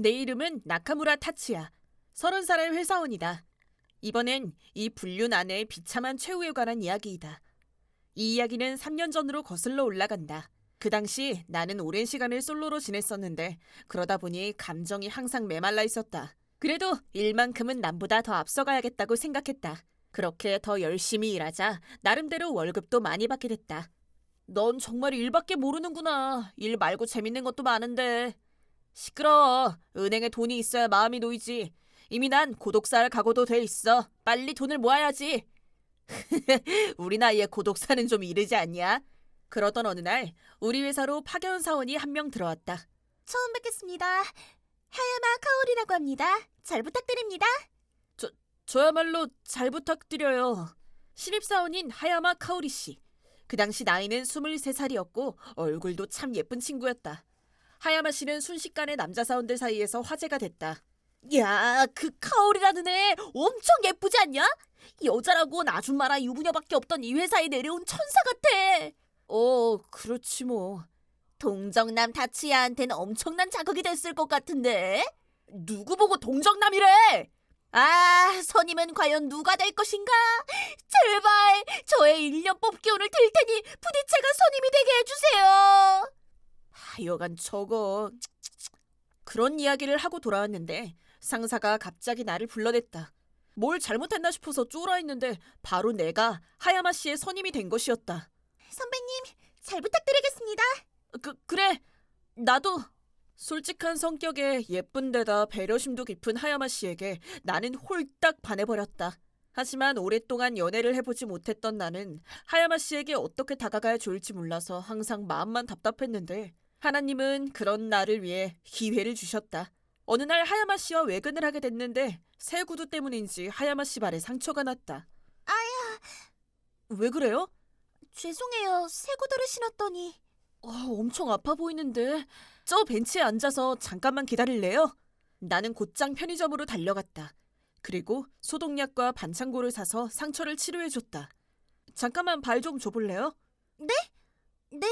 내 이름은 나카무라 타츠야. 30살의 회사원이다. 이번엔 이 불륜 아내의 비참한 최후에 관한 이야기이다. 이 이야기는 3년 전으로 거슬러 올라간다. 그 당시 나는 오랜 시간을 솔로로 지냈었는데 그러다 보니 감정이 항상 메말라 있었다. 그래도 일만큼은 남보다 더 앞서가야겠다고 생각했다. 그렇게 더 열심히 일하자 나름대로 월급도 많이 받게 됐다. 넌 정말 일밖에 모르는구나. 일 말고 재밌는 것도 많은데. 시끄러워. 은행에 돈이 있어야 마음이 놓이지. 이미 난 고독사할 각오도 돼 있어. 빨리 돈을 모아야지. 우리 나이에 고독사는 좀 이르지 않냐? 그러던 어느 날 우리 회사로 파견 사원이 한 명 들어왔다. 처음 뵙겠습니다. 하야마 카오리라고 합니다. 잘 부탁드립니다. 저야말로 잘 부탁드려요. 신입사원인 하야마 카오리 씨. 그 당시 나이는 23살이었고 얼굴도 참 예쁜 친구였다. 하야마 씨는 순식간에 남자 사원들 사이에서 화제가 됐다. 야, 그 카오리라는 애 엄청 예쁘지 않냐? 여자라곤 아줌마나 유부녀밖에 없던 이 회사에 내려온 천사 같아. 그렇지 뭐. 동정남 타치야한테는 엄청난 자극이 됐을 것 같은데? 누구 보고 동정남이래? 아, 선임은 과연 누가 될 것인가? 제발 저의 1년 뽑기운을 들 테니 부디 제가 선임이 되게 해주세요. 하여간 저거. 그런 이야기를 하고 돌아왔는데 상사가 갑자기 나를 불러댔다. 뭘 잘못했나 싶어서 쫄아있는데 바로 내가 하야마 씨의 선임이 된 것이었다. 선배님, 잘 부탁드리겠습니다. 그래. 나도. 솔직한 성격에 예쁜 데다 배려심도 깊은 하야마 씨에게 나는 홀딱 반해버렸다. 하지만 오랫동안 연애를 해보지 못했던 나는 하야마 씨에게 어떻게 다가가야 좋을지 몰라서 항상 마음만 답답했는데 하나님은 그런 나를 위해 기회를 주셨다. 어느 날 하야마 씨와 외근을 하게 됐는데 새 구두 때문인지 하야마 씨 발에 상처가 났다. 아야, 왜 그래요? 죄송해요. 새 구두를 신었더니. 엄청 아파 보이는데 저 벤치에 앉아서 잠깐만 기다릴래요? 나는 곧장 편의점으로 달려갔다. 그리고 소독약과 반창고를 사서 상처를 치료해줬다. 잠깐만 발 좀 줘볼래요? 네.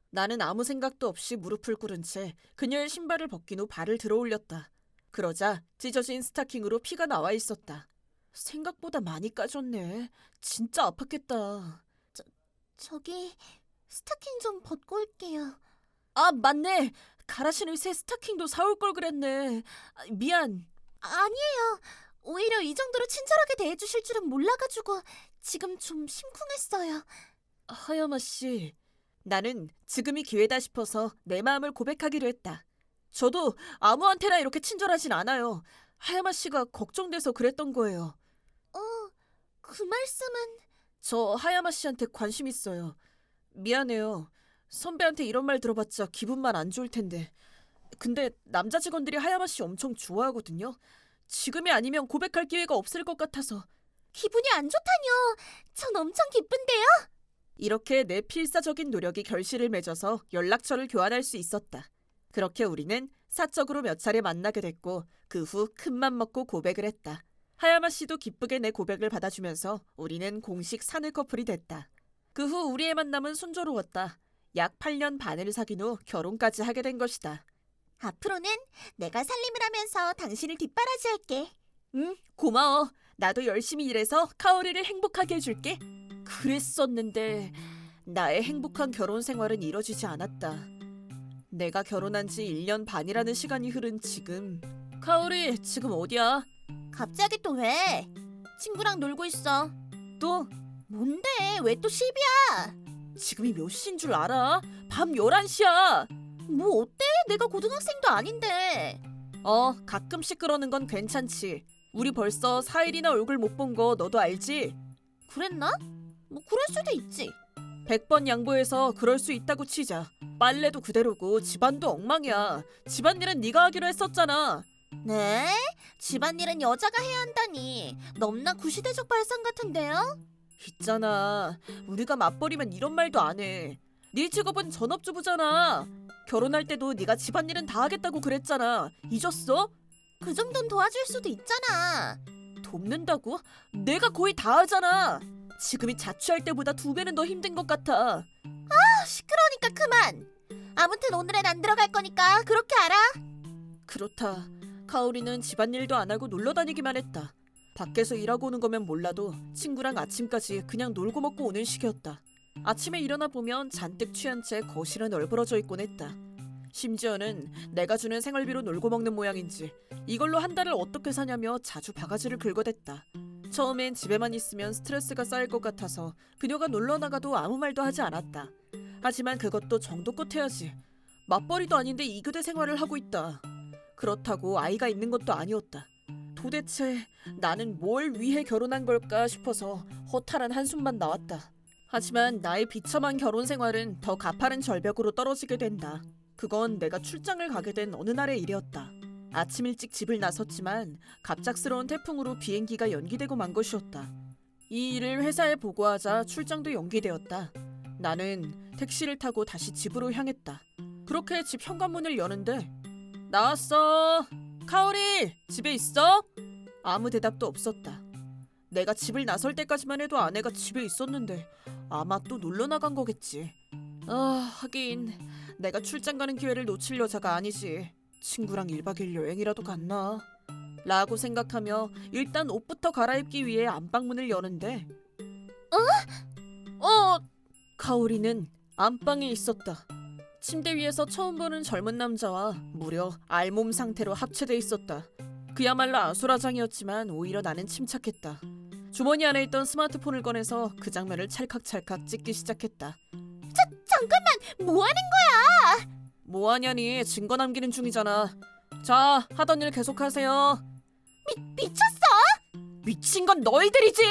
나는 아무 생각도 없이 무릎을 꿇은 채 그녀의 신발을 벗긴 후 발을 들어 올렸다. 그러자 찢어진 스타킹으로 피가 나와 있었다. 생각보다 많이 까졌네. 진짜 아팠겠다. 저기 스타킹 좀 벗고 올게요. 아, 맞네. 갈아 신을 새 스타킹도 사올 걸 그랬네. 미안. 아니에요. 오히려 이 정도로 친절하게 대해주실 줄은 몰라가지고 지금 좀 심쿵했어요. 하야마 씨, 나는 지금이 기회다 싶어서 내 마음을 고백하기로 했다. 저도 아무한테나 이렇게 친절하진 않아요. 하야마 씨가 걱정돼서 그랬던 거예요. 그 말씀은... 저 하야마 씨한테 관심 있어요. 미안해요. 선배한테 이런 말 들어봤자 기분만 안 좋을 텐데. 근데 남자 직원들이 하야마 씨 엄청 좋아하거든요. 지금이 아니면 고백할 기회가 없을 것 같아서. 기분이 안 좋다뇨. 전 엄청 기쁜데요. 이렇게 내 필사적인 노력이 결실을 맺어서 연락처를 교환할 수 있었다. 그렇게 우리는 사적으로 몇 차례 만나게 됐고 그 후 큰맘 먹고 고백을 했다. 하야마 씨도 기쁘게 내 고백을 받아주면서 우리는 공식 사내 커플이 됐다. 그 후 우리의 만남은 순조로웠다. 약 8년 반을 사귄 후 결혼까지 하게 된 것이다. 앞으로는 내가 살림을 하면서 당신을 뒷바라지할게. 응, 고마워. 나도 열심히 일해서 카오리를 행복하게 해줄게. 그랬었는데 나의 행복한 결혼 생활은 이뤄지지 않았다. 내가 결혼한 지 1년 반이라는 시간이 흐른 지금. 카오리, 지금 어디야? 갑자기 또 왜? 친구랑 놀고 있어. 또? 뭔데? 왜 또 시비야? 지금이 몇 시인 줄 알아? 밤 11시야. 뭐 어때? 내가 고등학생도 아닌데. 가끔씩 그러는 건 괜찮지. 우리 벌써 4일이나 얼굴 못 본 거 너도 알지? 그랬나? 뭐 그럴 수도 있지. 100번 양보해서 그럴 수 있다고 치자. 빨래도 그대로고 집안도 엉망이야. 집안일은 네가 하기로 했었잖아. 네? 집안일은 여자가 해야 한다니. 넘나 구시대적 발상 같은데요? 있잖아. 우리가 맞벌이면 이런 말도 안 해. 네 직업은 전업주부잖아. 결혼할 때도 네가 집안일은 다 하겠다고 그랬잖아. 잊었어? 그 정도는 도와줄 수도 있잖아. 돕는다고? 내가 거의 다 하잖아. 지금이 자취할 때보다 2배는 더 힘든 것 같아. 시끄러우니까 그만. 아무튼 오늘은 안 들어갈 거니까 그렇게 알아. 그렇다. 카오리는 집안일도 안 하고 놀러 다니기만 했다. 밖에서 일하고 오는 거면 몰라도 친구랑 아침까지 그냥 놀고 먹고 오는 식이었다. 아침에 일어나 보면 잔뜩 취한 채 거실에 널브러져 있곤 했다. 심지어는 내가 주는 생활비로 놀고 먹는 모양인지 이걸로 한 달을 어떻게 사냐며 자주 바가지를 긁어댔다. 처음엔 집에만 있으면 스트레스가 쌓일 것 같아서 그녀가 놀러 나가도 아무 말도 하지 않았다. 하지만 그것도 정도껏 해야지. 맞벌이도 아닌데 이교대 생활을 하고 있다. 그렇다고 아이가 있는 것도 아니었다. 도대체 나는 뭘 위해 결혼한 걸까 싶어서 허탈한 한숨만 나왔다. 하지만 나의 비참한 결혼 생활은 더 가파른 절벽으로 떨어지게 된다. 그건 내가 출장을 가게 된 어느 날의 일이었다. 아침 일찍 집을 나섰지만 갑작스러운 태풍으로 비행기가 연기되고 만 것이었다. 이 일을 회사에 보고하자 출장도 연기되었다. 나는 택시를 타고 다시 집으로 향했다. 그렇게 집 현관문을 여는데 나왔어. 카오리, 집에 있어? 아무 대답도 없었다. 내가 집을 나설 때까지만 해도 아내가 집에 있었는데 아마 또 놀러 나간 거겠지. 하긴 내가 출장 가는 기회를 놓칠 여자가 아니지. 친구랑 1박 2일 여행이라도 갔나? 라고 생각하며 일단 옷부터 갈아입기 위해 안방문을 여는데 카오리는 안방에 있었다. 침대 위에서 처음 보는 젊은 남자와 무려 알몸 상태로 합체돼 있었다. 그야말로 아수라장이었지만 오히려 나는 침착했다. 주머니 안에 있던 스마트폰을 꺼내서 그 장면을 찰칵찰칵 찍기 시작했다. 잠깐만, 뭐 하는 뭐하냐니, 증거 남기는 중이잖아. 자, 하던 일 계속하세요. 미쳤어? 미친 건 너희들이지!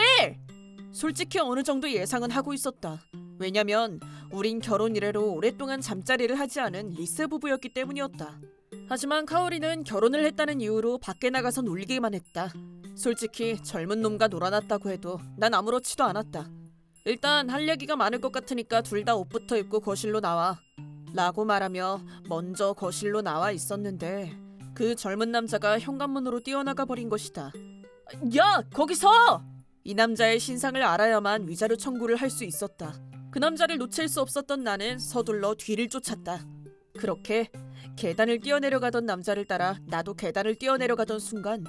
솔직히 어느 정도 예상은 하고 있었다. 왜냐면 우린 결혼 이래로 오랫동안 잠자리를 하지 않은 리세 부부였기 때문이었다. 하지만 카오리는 결혼을 했다는 이유로 밖에 나가서 놀기만 했다. 솔직히 젊은 놈과 놀아놨다고 해도 난 아무렇지도 않았다. 일단 할 얘기가 많을 것 같으니까 둘 다 옷부터 입고 거실로 나와. 라고 말하며 먼저 거실로 나와 있었는데 그 젊은 남자가 현관문으로 뛰어나가 버린 것이다. 야, 거기서! 이 남자의 신상을 알아야만 위자료 청구를 할 수 있었다. 그 남자를 놓칠 수 없었던 나는 서둘러 뒤를 쫓았다. 그렇게 계단을 뛰어내려가던 남자를 따라 나도 계단을 뛰어내려가던 순간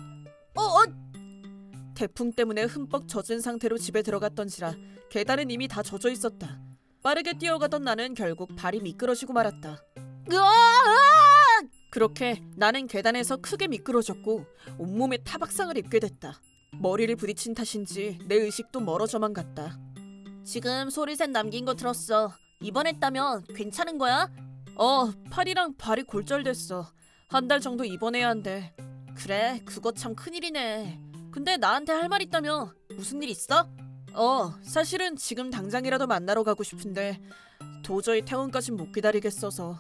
태풍 때문에 흠뻑 젖은 상태로 집에 들어갔던지라 계단은 이미 다 젖어 있었다. 빠르게 뛰어가던 나는 결국 발이 미끄러지고 말았다. 그렇게 나는 계단에서 크게 미끄러졌고 온몸에 타박상을 입게 됐다. 머리를 부딪힌 탓인지 내 의식도 멀어져만 갔다. 지금 소리셋 남긴 거 들었어. 입원했다면 괜찮은 거야? 팔이랑 발이 골절됐어. 한 달 정도 입원해야 한대. 그래, 그거 참 큰일이네. 근데 나한테 할 말 있다며. 무슨 일 있어? 사실은 지금 당장이라도 만나러 가고 싶은데 도저히 퇴원까진 못 기다리겠어서.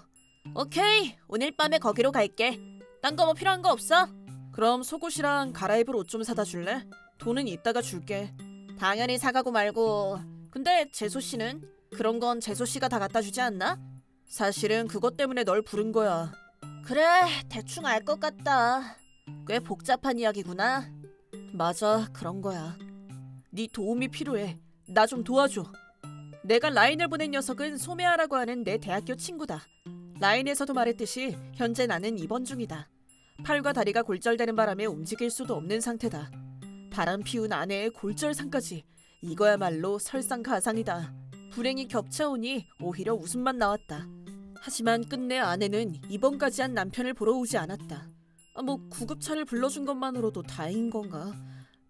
오케이, 오늘 밤에 거기로 갈게. 딴 거 뭐 필요한 거 없어? 그럼 속옷이랑 갈아입을 옷 좀 사다 줄래? 돈은 이따가 줄게. 당연히 사가고 말고. 근데 재소 씨는? 그런 건 재소 씨가 다 갖다 주지 않나? 사실은 그것 때문에 널 부른 거야. 그래, 대충 알 것 같다. 꽤 복잡한 이야기구나. 맞아, 그런 거야. 네 도움이 필요해. 나 좀 도와줘. 내가 라인을 보낸 녀석은 소매아라고 하는 내 대학교 친구다. 라인에서도 말했듯이 현재 나는 입원 중이다. 팔과 다리가 골절되는 바람에 움직일 수도 없는 상태다. 바람 피운 아내의 골절상까지. 이거야말로 설상가상이다. 불행이 겹쳐오니 오히려 웃음만 나왔다. 하지만 끝내 아내는 입원까지 한 남편을 보러 오지 않았다. 구급차를 불러준 것만으로도 다행인 건가?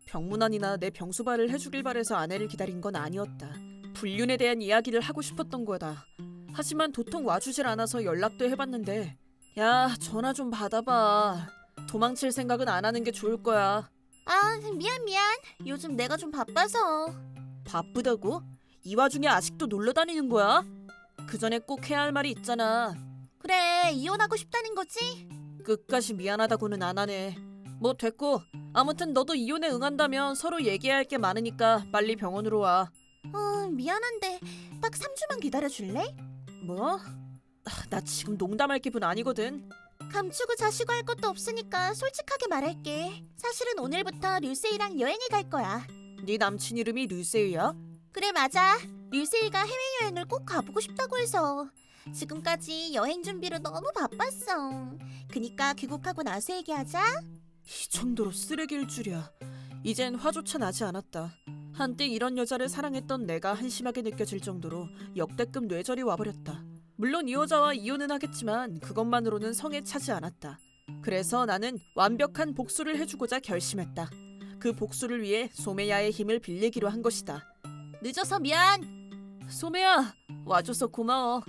병문안이나 내 병수발을 해주길 바래서 아내를 기다린 건 아니었다. 불륜에 대한 이야기를 하고 싶었던 거다. 하지만 도통 와주질 않아서 연락도 해봤는데 야, 전화 좀 받아봐. 도망칠 생각은 안 하는 게 좋을 거야. 미안. 요즘 내가 좀 바빠서. 바쁘다고? 이 와중에 아직도 놀러 다니는 거야? 그 전에 꼭 해야 할 말이 있잖아. 그래, 이혼하고 싶다는 거지? 끝까지 미안하다고는 안 하네. 뭐 됐고, 아무튼 너도 이혼에 응한다면 서로 얘기해야 할 게 많으니까 빨리 병원으로 와. 미안한데 딱 3주만 기다려줄래? 뭐? 나 지금 농담할 기분 아니거든. 감추고 자시고 할 것도 없으니까 솔직하게 말할게. 사실은 오늘부터 류세이랑 여행을 갈 거야. 네 남친 이름이 류세이야? 그래, 맞아. 류세이가 해외여행을 꼭 가보고 싶다고 해서. 지금까지 여행 준비로 너무 바빴어. 그니까 귀국하고 나서 얘기하자. 이 정도로 쓰레기일 줄이야. 이젠 화조차 나지 않았다. 한때 이런 여자를 사랑했던 내가 한심하게 느껴질 정도로 역대급 뇌절이 와버렸다. 물론 이 여자와 이혼은 하겠지만 그것만으로는 성에 차지 않았다. 그래서 나는 완벽한 복수를 해주고자 결심했다. 그 복수를 위해 소매야의 힘을 빌리기로 한 것이다. 늦어서 미안. 소매야, 와줘서 고마워.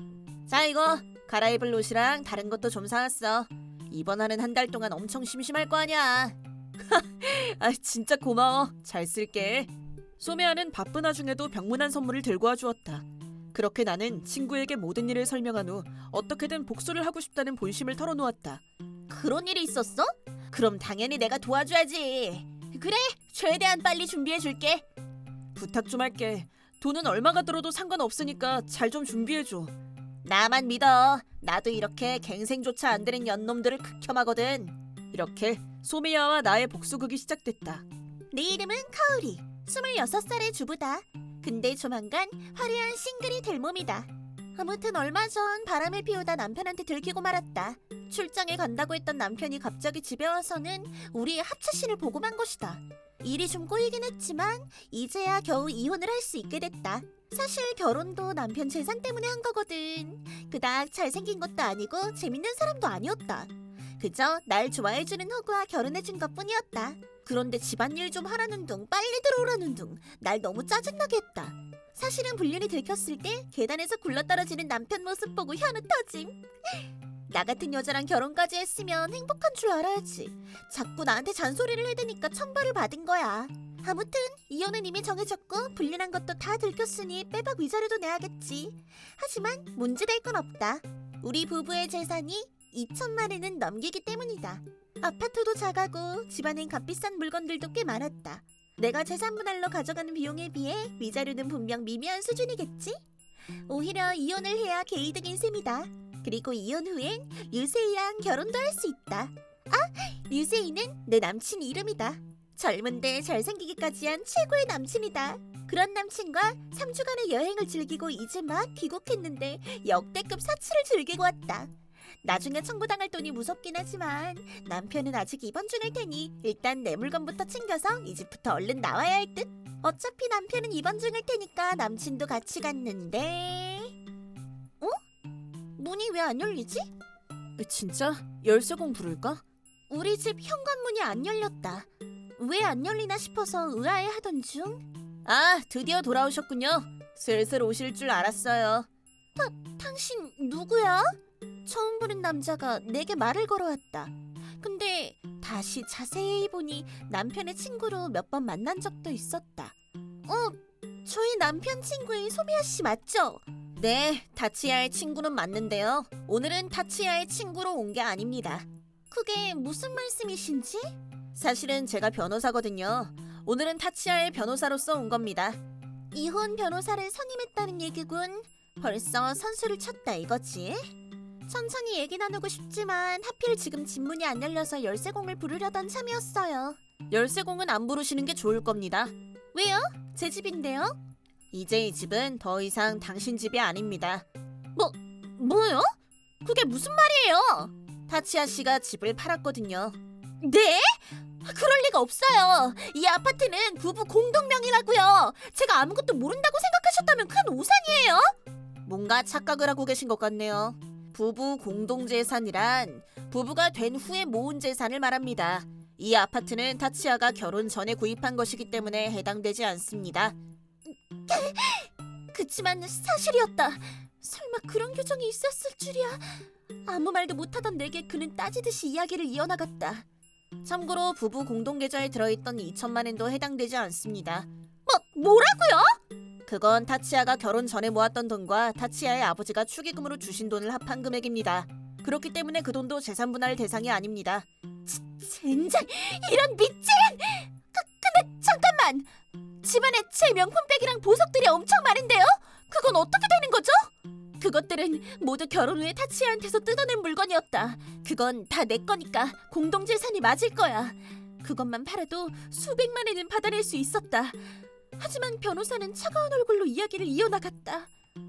자, 이거 갈아입을 옷이랑 다른 것도 좀 사왔어. 이번 하는 한 달 동안 엄청 심심할 거 아니야. 아, 진짜 고마워. 잘 쓸게. 소매야는 바쁜 와중에도 병문안 선물을 들고 와주었다. 그렇게 나는 친구에게 모든 일을 설명한 후 어떻게든 복수를 하고 싶다는 본심을 털어놓았다. 그런 일이 있었어? 그럼 당연히 내가 도와줘야지. 그래, 최대한 빨리 준비해줄게. 부탁 좀 할게. 돈은 얼마가 들어도 상관없으니까 잘 좀 준비해줘. 나만 믿어. 나도 이렇게 갱생조차 안 되는 연놈들을 극혐하거든. 이렇게 소매야와 나의 복수극이 시작됐다. 내 이름은 카오리. 26살의 주부다. 근데 조만간 화려한 싱글이 될 몸이다. 아무튼 얼마 전 바람을 피우다 남편한테 들키고 말았다. 출장에 간다고 했던 남편이 갑자기 집에 와서는 우리의 합체신을 보고만 것이다. 일이 좀 꼬이긴 했지만 이제야 겨우 이혼을 할 수 있게 됐다. 사실 결혼도 남편 재산 때문에 한 거거든. 그닥 잘생긴 것도 아니고 재밌는 사람도 아니었다. 그저 날 좋아해주는 호구와 결혼해준 것뿐이었다. 그런데 집안일 좀 하라는 둥 빨리 들어오라는 둥 날 너무 짜증나게 했다. 사실은 불륜이 들켰을 때 계단에서 굴러떨어지는 남편 모습 보고 현우 터짐. 나 같은 여자랑 결혼까지 했으면 행복한 줄 알아야지. 자꾸 나한테 잔소리를 해대니까 천벌을 받은 거야. 아무튼 이혼은 이미 정해졌고 불륜한 것도 다 들켰으니 빼박 위자료도 내야겠지. 하지만 문제될 건 없다. 우리 부부의 재산이 2천만 원은 넘기기 때문이다. 아파트도 작아고 집안엔 값비싼 물건들도 꽤 많았다. 내가 재산 분할로 가져가는 비용에 비해 위자료는 분명 미미한 수준이겠지? 오히려 이혼을 해야 개이득인 셈이다. 그리고 이혼 후엔 유세이랑 결혼도 할 수 있다. 아! 유세이는 내 남친 이름이다. 젊은데 잘생기기까지 한 최고의 남친이다. 그런 남친과 3주간의 여행을 즐기고 이제 막 귀국했는데 역대급 사치를 즐기고 왔다. 나중에 청구당할 돈이 무섭긴 하지만 남편은 아직 입원 중일 테니 일단 내 물건부터 챙겨서 이 집부터 얼른 나와야 할 듯. 어차피 남편은 입원 중일 테니까 남친도 같이 갔는데. 어? 문이 왜 안 열리지? 진짜? 열쇠공 부를까? 우리 집 현관문이 안 열렸다. 왜 안 열리나 싶어서 의아해하던 중. 아, 드디어 돌아오셨군요. 슬슬 오실 줄 알았어요. 당신 누구야? 처음 보는 남자가 내게 말을 걸어왔다. 근데 다시 자세히 보니 남편의 친구로 몇 번 만난 적도 있었다. 저희 남편 친구인 소미야 씨 맞죠? 네, 타치야의 친구는 맞는데요. 오늘은 타치야의 친구로 온 게 아닙니다. 그게 무슨 말씀이신지? 사실은 제가 변호사거든요. 오늘은 타치야의 변호사로서 온 겁니다. 이혼 변호사를 선임했다는 얘기군. 벌써 선수를 쳤다 이거지? 천천히 얘기 나누고 싶지만 하필 지금 집 문이 안 열려서 열쇠공을 부르려던 참이었어요. 열쇠공은 안 부르시는 게 좋을 겁니다. 왜요? 제 집인데요? 이제 이 집은 더 이상 당신 집이 아닙니다. 뭐요? 그게 무슨 말이에요? 타치야 씨가 집을 팔았거든요. 네? 그럴 리가 없어요. 이 아파트는 부부 공동명의라고요. 제가 아무것도 모른다고 생각하셨다면 큰 오산이에요. 뭔가 착각을 하고 계신 것 같네요. 부부 공동재산이란 부부가 된 후에 모은 재산을 말합니다. 이 아파트는 타치야가 결혼 전에 구입한 것이기 때문에 해당되지 않습니다. 그치만 사실이었다. 설마 그런 규정이 있었을 줄이야. 아무 말도 못하던 내게 그는 따지듯이 이야기를 이어나갔다. 참고로 부부 공동계좌에 들어있던 2천만 원도 해당되지 않습니다. 뭐라고요? 그건 타치야가 결혼 전에 모았던 돈과 타치야의 아버지가 축의금으로 주신 돈을 합한 금액입니다. 그렇기 때문에 그 돈도 재산분할 대상이 아닙니다. 젠장, 이런 미친! 근데 잠깐만! 집안에 제 명품백이랑 보석들이 엄청 많은데요? 그건 어떻게 되는 거죠? 그것들은 모두 결혼 후에 타치야한테서 뜯어낸 물건이었다. 그건 다 내 거니까 공동재산이 맞을 거야. 그것만 팔아도 수백만 원은 받아낼 수 있었다. 하지만 변호사는 차가운 얼굴로 이야기를 이어나갔다.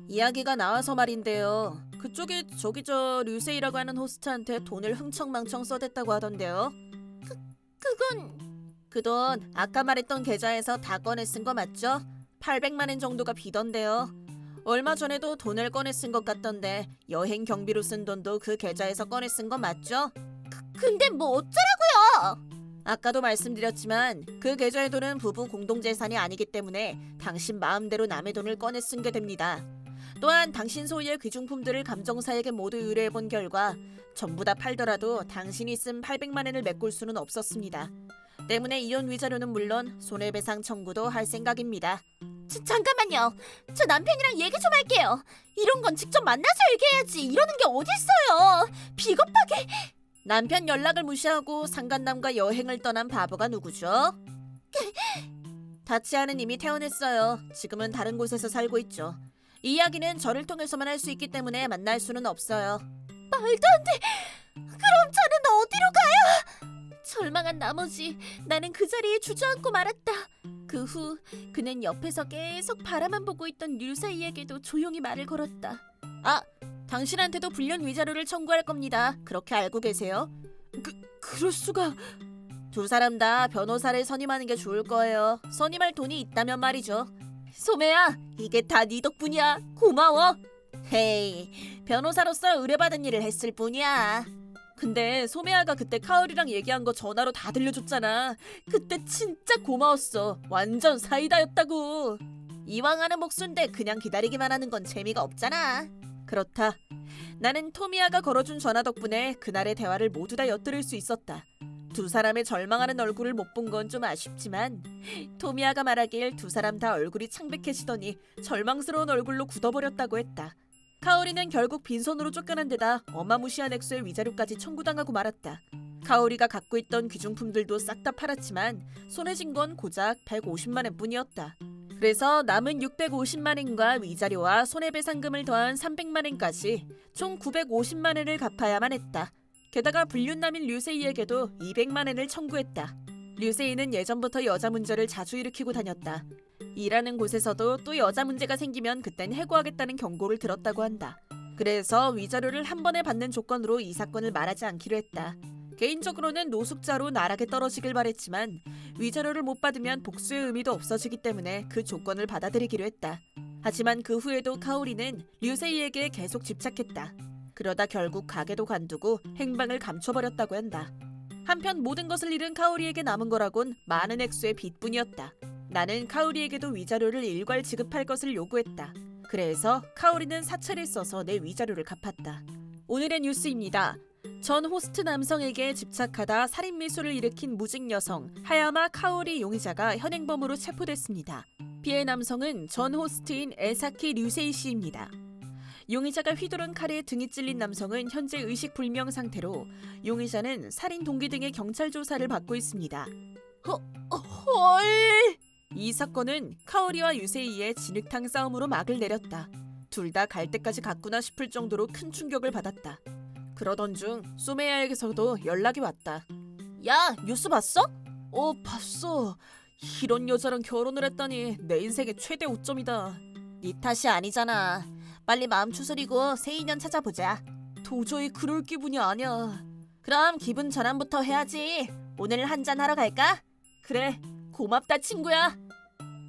이야기가 나와서 말인데요. 그쪽이 저기 저 류세이라고 하는 호스트한테 돈을 흥청망청 써댔다고 하던데요. 그건 그 돈 아까 말했던 계좌에서 다 꺼내 쓴 거 맞죠? 800만 엔 정도가 비던데요. 얼마 전에도 돈을 꺼내 쓴 것 같던데 여행 경비로 쓴 돈도 그 계좌에서 꺼내 쓴 거 맞죠? 근데 뭐 어쩌라고요? 아까도 말씀드렸지만 그 계좌의 돈은 부부 공동재산이 아니기 때문에 당신 마음대로 남의 돈을 꺼내 쓴 게 됩니다. 또한 당신 소유의 귀중품들을 감정사에게 모두 의뢰해본 결과 전부 다 팔더라도 당신이 쓴 800만 엔을 메꿀 수는 없었습니다. 때문에 이혼 위자료는 물론 손해배상 청구도 할 생각입니다. 잠깐만요. 저 남편이랑 얘기 좀 할게요. 이런 건 직접 만나서 얘기해야지. 이러는 게 어딨어요. 비겁하게. 남편 연락을 무시하고 상간남과 여행을 떠난 바보가 누구죠? 다치아는 이미 퇴원했어요. 지금은 다른 곳에서 살고 있죠. 이 이야기는 저를 통해서만 할 수 있기 때문에 만날 수는 없어요. 말도 안 돼. 그럼 저는 어디로 가요? 절망한 나머지 나는 그 자리에 주저앉고 말았다. 그 후 그는 옆에서 계속 바라만 보고 있던 류세이에게도 조용히 말을 걸었다. 아, 당신한테도 불륜 위자료를 청구할 겁니다. 그렇게 알고 계세요? 그럴 수가... 두 사람 다 변호사를 선임하는 게 좋을 거예요. 선임할 돈이 있다면 말이죠. 소매야, 이게 다 네 덕분이야. 고마워. 헤이, 변호사로서 의뢰받은 일을 했을 뿐이야. 근데 소매아가 그때 카오리랑 얘기한 거 전화로 다 들려줬잖아. 그때 진짜 고마웠어. 완전 사이다였다고. 이왕 하는 목수인데 그냥 기다리기만 하는 건 재미가 없잖아. 그렇다. 나는 토미아가 걸어준 전화 덕분에 그날의 대화를 모두 다 엿들을 수 있었다. 두 사람의 절망하는 얼굴을 못 본 건 좀 아쉽지만 토미아가 말하길 두 사람 다 얼굴이 창백해지더니 절망스러운 얼굴로 굳어버렸다고 했다. 카오리는 결국 빈손으로 쫓겨난 데다 어마무시한 액수의 위자료까지 청구당하고 말았다. 카오리가 갖고 있던 귀중품들도 싹 다 팔았지만 손에 쥔 건 고작 150만 엔 뿐이었다. 그래서 남은 650만 엔과 위자료와 손해배상금을 더한 300만 엔까지 총 950만 엔을 갚아야만 했다. 게다가 불륜남인 류세이에게도 200만 엔을 청구했다. 류세이는 예전부터 여자 문제를 자주 일으키고 다녔다. 일하는 곳에서도 또 여자 문제가 생기면 그땐 해고하겠다는 경고를 들었다고 한다. 그래서 위자료를 한 번에 받는 조건으로 이 사건을 말하지 않기로 했다. 개인적으로는 노숙자로 나락에 떨어지길 바랬지만 위자료를 못 받으면 복수의 의미도 없어지기 때문에 그 조건을 받아들이기로 했다. 하지만 그 후에도 카오리는 류세이에게 계속 집착했다. 그러다 결국 가게도 관두고 행방을 감춰버렸다고 한다. 한편 모든 것을 잃은 카오리에게 남은 거라곤 많은 액수의 빚뿐이었다. 나는 카오리에게도 위자료를 일괄 지급할 것을 요구했다. 그래서 카오리는 사채를 써서 내 위자료를 갚았다. 오늘의 뉴스입니다. 전 호스트 남성에게 집착하다 살인 미수를 일으킨 무직 여성 하야마 카오리 용의자가 현행범으로 체포됐습니다. 피해 남성은 전 호스트인 에사키 류세이 씨입니다. 용의자가 휘두른 칼에 등이 찔린 남성은 현재 의식불명 상태로 용의자는 살인 동기 등의 경찰 조사를 받고 있습니다. 헐. 이 사건은 카오리와 유세이의 진흙탕 싸움으로 막을 내렸다. 둘 다 갈 때까지 갔구나 싶을 정도로 큰 충격을 받았다. 그러던 중 소메야에게서도 연락이 왔다. 야, 뉴스 봤어? 봤어. 이런 여자랑 결혼을 했다니 내 인생의 최대 오점이다. 네 탓이 아니잖아. 빨리 마음 추스리고 새 인연 찾아보자. 도저히 그럴 기분이 아니야. 그럼 기분 전환부터 해야지. 오늘 한잔 하러 갈까? 그래, 고맙다 친구야.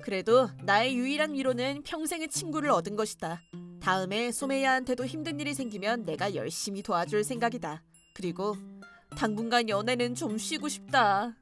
그래도 나의 유일한 위로는 평생의 친구를 얻은 것이다. 다음에 소메야한테도 힘든 일이 생기면 내가 열심히 도와줄 생각이다. 그리고 당분간 연애는 좀 쉬고 싶다.